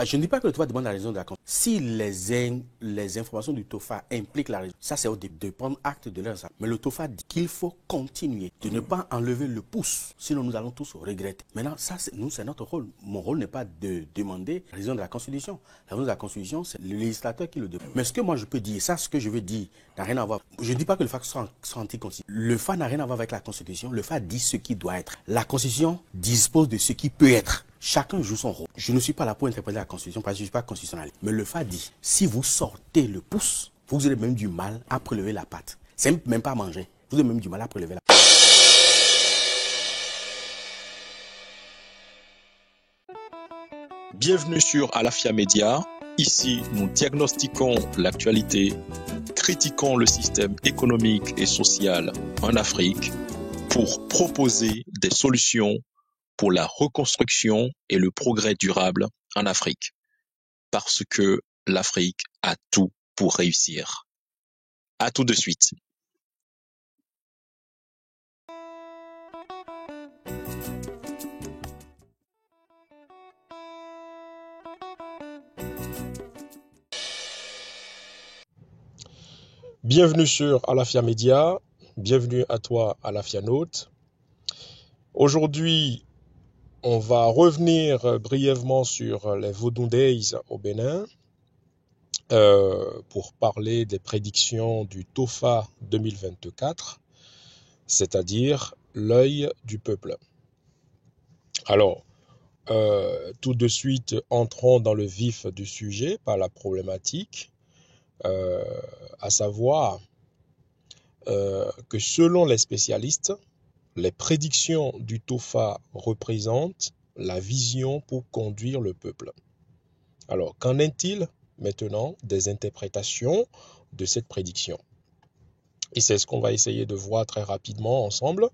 Je ne dis pas que le TOFA demande la raison de la Constitution. Si les informations du TOFA impliquent la raison, ça c'est au début de prendre acte de leurs actes. Mais le TOFA dit qu'il faut continuer, de ne pas enlever le pouce, sinon nous allons tous regretter. Maintenant, ça, c'est notre rôle. Mon rôle n'est pas de demander la raison de la Constitution. La raison de la Constitution, c'est le législateur qui le demande. Mais ce que moi je peux dire, ça, ce que je veux dire, n'a rien à voir. Je ne dis pas que le FA soit anticonstitutionnel. Le FA n'a rien à voir avec la Constitution. Le FA dit ce qui doit être. La Constitution dispose de ce qui peut être. Chacun joue son rôle. Je ne suis pas là pour interpréter la Constitution parce que je ne suis pas constitutionnaliste. Mais le FA dit, si vous sortez le pouce, vous aurez même du mal à prélever la patte. C'est même pas à manger. Vous avez même du mal à prélever la patte. Bienvenue sur Alafia Média. Ici, nous diagnostiquons l'actualité, critiquons le système économique et social en Afrique pour proposer des solutions pour la reconstruction et le progrès durable en Afrique. Parce que l'Afrique a tout pour réussir. À tout de suite. Bienvenue sur Alafia Média, bienvenue à toi Alafia Note. Aujourd'hui, on va revenir brièvement sur les Vodou Days au Bénin pour parler des prédictions du TOFA 2024, c'est-à-dire l'œil du peuple. Alors, tout de suite, entrons dans le vif du sujet par la problématique, à savoir que selon les spécialistes, les prédictions du TOFA représentent la vision pour conduire le peuple. Alors, qu'en est-il maintenant des interprétations de cette prédiction? Et c'est ce qu'on va essayer de voir très rapidement ensemble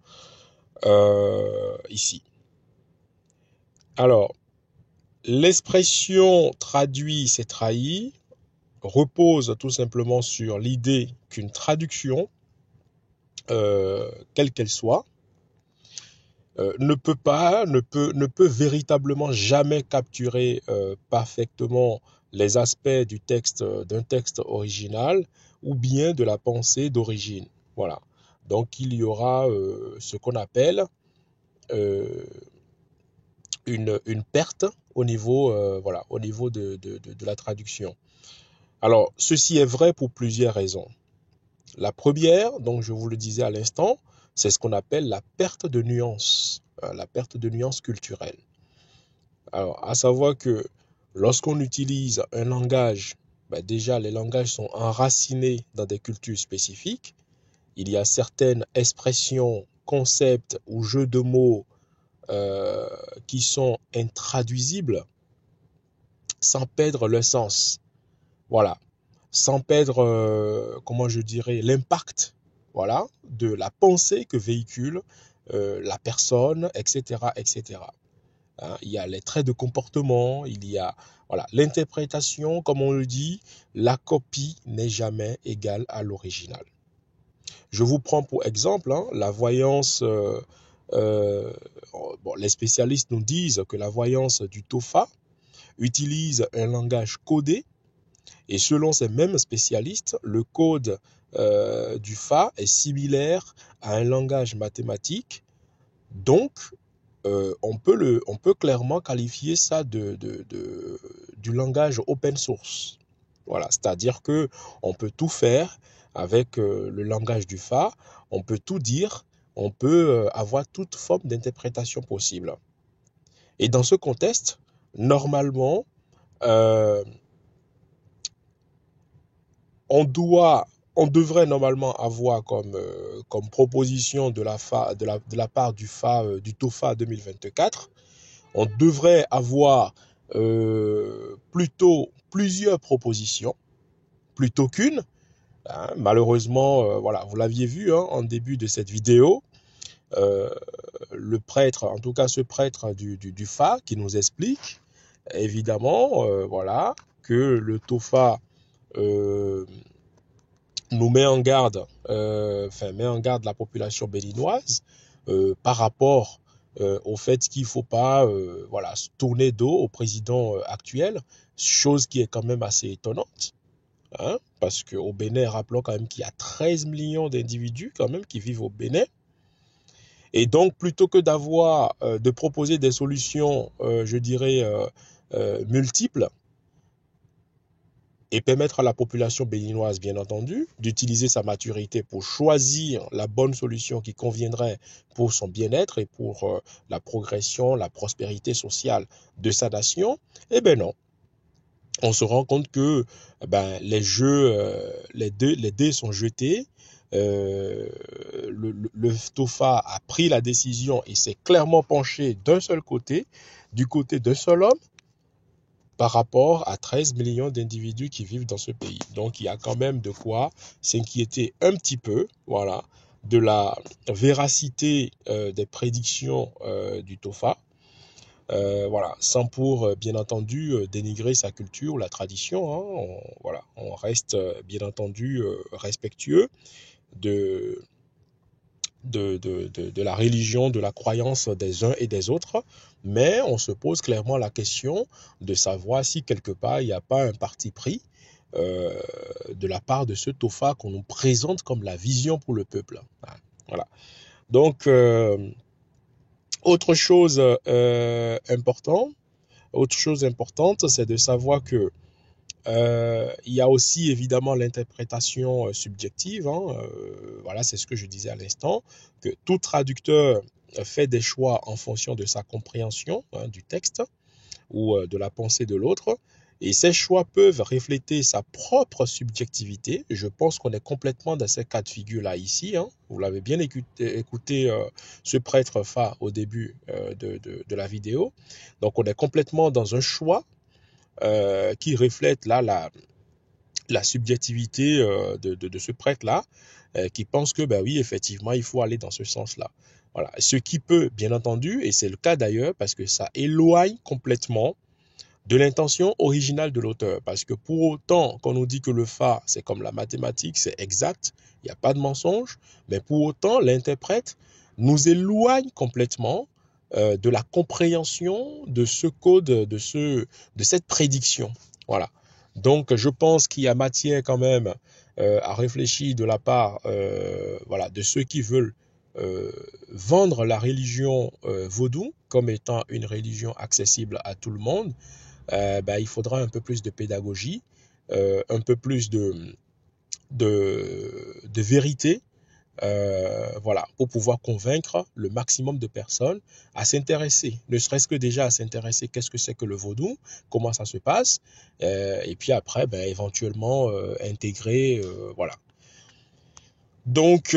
ici. Alors, l'expression traduit, c'est trahi repose tout simplement sur l'idée qu'une traduction, quelle qu'elle soit, ne peut véritablement jamais capturer parfaitement les aspects du texte, d'un texte original ou bien de la pensée d'origine. Voilà. Donc il y aura ce qu'on appelle une perte au niveau, au niveau de la traduction. Alors, ceci est vrai pour plusieurs raisons. La première, donc je vous le disais à l'instant, c'est ce qu'on appelle la perte de nuance culturelle. Alors, à savoir que lorsqu'on utilise un langage, déjà les langages sont enracinés dans des cultures spécifiques. Il y a certaines expressions, concepts ou jeux de mots qui sont intraduisibles sans perdre leur sens. Voilà. Sans perdre, l'impact, de la pensée que véhicule la personne, etc., etc. Hein, il y a les traits de comportement, il y a, l'interprétation, comme on le dit, la copie n'est jamais égale à l'original. Je vous prends pour exemple la voyance. Les spécialistes nous disent que la voyance du TOFA utilise un langage codé. Et selon ces mêmes spécialistes, le code du FA est similaire à un langage mathématique. Donc, on peut clairement qualifier ça du langage open source. Voilà, c'est-à-dire que on peut tout faire avec le langage du FA, on peut tout dire, on peut avoir toute forme d'interprétation possible. Et dans ce contexte, normalement, on devrait normalement avoir comme proposition de la part du du TOFA 2024, on devrait avoir plutôt plusieurs propositions, plutôt qu'une. Hein, malheureusement, vous l'aviez vu en début de cette vidéo, le prêtre, en tout cas ce prêtre du FA qui nous explique évidemment que le TOFA nous met en garde la population béninoise par rapport au fait qu'il ne faut pas voilà, tourner dos au président actuel, chose qui est quand même assez étonnante. Hein, parce qu'au Bénin, rappelons quand même qu'il y a 13 millions d'individus quand même qui vivent au Bénin. Et donc, plutôt que d'avoir, de proposer des solutions, je dirais, multiples, et permettre à la population béninoise, bien entendu, d'utiliser sa maturité pour choisir la bonne solution qui conviendrait pour son bien-être et pour la progression, la prospérité sociale de sa nation, eh bien non. On se rend compte que les dés sont jetés. Le TOFA a pris la décision et s'est clairement penché d'un seul côté, du côté d'un seul homme, par rapport à 13 millions d'individus qui vivent dans ce pays. Donc, il y a quand même de quoi s'inquiéter un petit peu, voilà, de la véracité des prédictions du TOFA. Voilà, sans pour, bien entendu, dénigrer sa culture ou la tradition. Hein. On reste, bien entendu, respectueux de la religion, de la croyance des uns et des autres, mais on se pose clairement la question de savoir si quelque part il n'y a pas un parti pris de la part de ce TOFA qu'on nous présente comme la vision pour le peuple. Voilà. Donc, autre chose importante, c'est de savoir que il y a aussi évidemment l'interprétation subjective. Voilà, c'est ce que je disais à l'instant, que tout traducteur fait des choix en fonction de sa compréhension du texte ou de la pensée de l'autre. Et ces choix peuvent refléter sa propre subjectivité. Je pense qu'on est complètement dans ces cas de figure-là ici. Vous l'avez bien écouté ce prêtre Fa au début de la vidéo. Donc on est complètement dans un choix qui reflète là la subjectivité de ce prêtre-là, qui pense que, oui, effectivement, il faut aller dans ce sens-là. Voilà. Ce qui peut, bien entendu, et c'est le cas d'ailleurs, parce que ça éloigne complètement de l'intention originale de l'auteur. Parce que pour autant qu'on nous dit que le Fa, c'est comme la mathématique, c'est exact, il n'y a pas de mensonge, mais pour autant, l'interprète nous éloigne complètement de la compréhension de ce code, de cette prédiction. Voilà. Donc, je pense qu'il y a matière quand même à réfléchir de la part voilà, de ceux qui veulent vendre la religion vaudou comme étant une religion accessible à tout le monde. Il faudra un peu plus de pédagogie, un peu plus de vérité, voilà, pour pouvoir convaincre le maximum de personnes à s'intéresser, ne serait-ce que déjà à s'intéresser qu'est-ce que c'est que le vaudou, comment ça se passe, et puis après, éventuellement intégrer, voilà. Donc,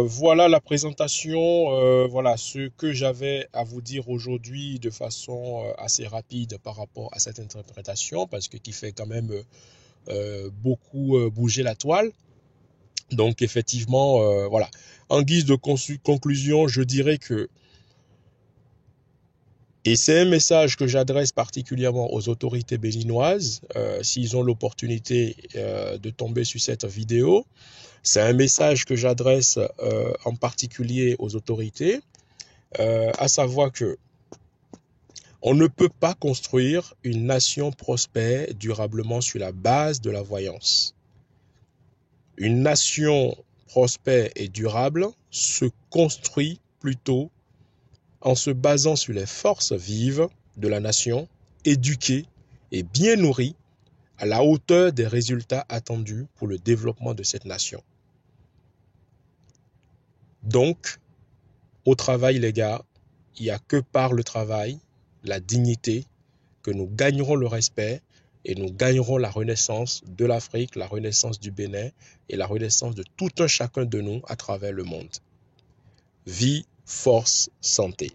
voilà la présentation, voilà ce que j'avais à vous dire aujourd'hui de façon assez rapide par rapport à cette interprétation, parce que qui fait quand même beaucoup bouger la toile. Donc, effectivement, voilà. En guise de conclusion, je dirais que, et c'est un message que j'adresse particulièrement aux autorités béninoises, s'ils ont l'opportunité de tomber sur cette vidéo, c'est un message que j'adresse en particulier aux autorités, à savoir que on ne peut pas construire une nation prospère durablement sur la base de la voyance. Une nation prospère et durable se construit plutôt en se basant sur les forces vives de la nation, éduquées et bien nourries à la hauteur des résultats attendus pour le développement de cette nation. Donc, au travail, les gars, il n'y a que par le travail, la dignité, que nous gagnerons le respect et nous gagnerons la renaissance de l'Afrique, la renaissance du Bénin et la renaissance de tout un chacun de nous à travers le monde. Vie, force, santé.